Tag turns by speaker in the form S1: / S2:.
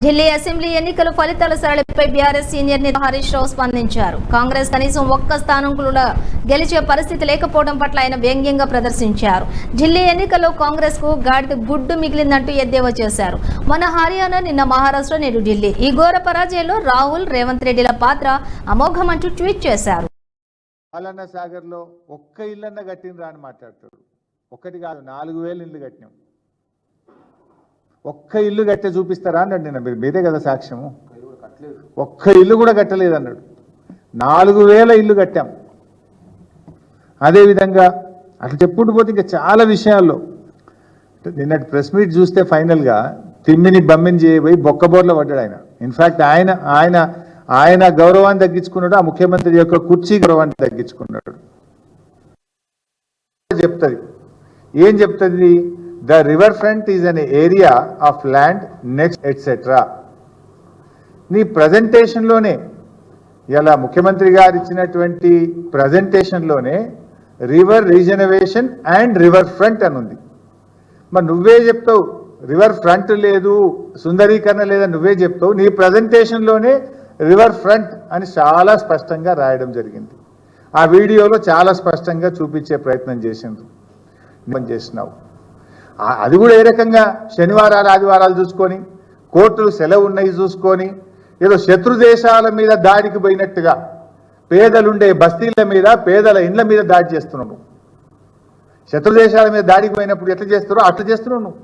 S1: Delhi assembly ఎన్నికల ఫలితాల సరళిపై BRS senior నేత హరీష్ రావు స్పందించారు. కాంగ్రెస్ కనీసం ఒక్క స్థానం కూడా గెలిచే పరిస్థితి లేకపోవడం పట్ల ఆయన వ్యంగ్యంగా ప్రదర్శించారు. ఢిల్లీ ఎన్నికల్లో కాంగ్రెస్ కు గాడిద గుడ్డు మిగిలిందంటూ ఎద్దేవా చేశారు. మన హర్యానా, నిన్న మహారాష్ట్ర, నేడు ఢిల్లీ. ఈ ఘోర పరాజయంలో రాహుల్, రేవంత్ రెడ్డిల పాత్ర అమోఘమంటూ ట్వీట్ చేశారు.
S2: పాలన్న సాగర్ లో ఒక్క ఇల్లన్న కట్టినరా అని మాట్లాడతాడు. ఒకటి కాదు, 4000 ఇల్లు కట్టినాం. ఒక్క ఇల్లు కట్టే చూపిస్తారా అన్నాడు. నిన్న మీరే కదా సాక్ష్యము. ఒక్క ఇల్లు కూడా కట్టలేదు అన్నాడు. 4000 ఇల్లు కట్టాం. అదేవిధంగా అట్లా చెప్పుకుంటూ పోతే ఇంకా చాలా విషయాల్లో నిన్నటి ప్రెస్ మీట్ చూస్తే ఫైనల్గా తిమ్మిని బమ్మిని చేయబోయి బొక్కబోర్లో పడ్డాడు ఆయన. ఇన్ఫ్యాక్ట్ ఆయన గౌరవాన్ని తగ్గించుకున్నాడు, ఆ ముఖ్యమంత్రి యొక్క కుర్చీ గౌరవాన్ని తగ్గించుకున్నాడు. చెప్తుంది ఏం చెప్తుంది? The riverfront is an area of land next etc. నీ ప్రజెంటేషన్లోనే ఇలా ముఖ్యమంత్రి గారు ఇచ్చినటువంటి ప్రజెంటేషన్లోనే river regeneration and river front అని ఉంది. మరి నువ్వే చెప్తావు రివర్ ఫ్రంట్ లేదు, సుందరీకరణ లేదని నువ్వే చెప్తావు. నీ ప్రజెంటేషన్లోనే రివర్ ఫ్రంట్ అని చాలా స్పష్టంగా రాయడం జరిగింది. ఆ వీడియోలో చాలా స్పష్టంగా చూపించే ప్రయత్నం చేసినావు. అది కూడా ఏ రకంగా శనివారాలు ఆదివారాలు చూసుకొని, కోర్టులు సెలవు ఉన్నాయి చూసుకొని, ఏదో శత్రు దేశాల మీద దాడికి పోయినట్టుగా పేదలుండే బస్తీల మీద, పేదల ఇండ్ల మీద దాడి చేస్తున్నావు. శత్రు దేశాల మీద దాడికి పోయినప్పుడు ఎట్లా చేస్తున్నావు అట్లా చేస్తున్నావు నువ్వు.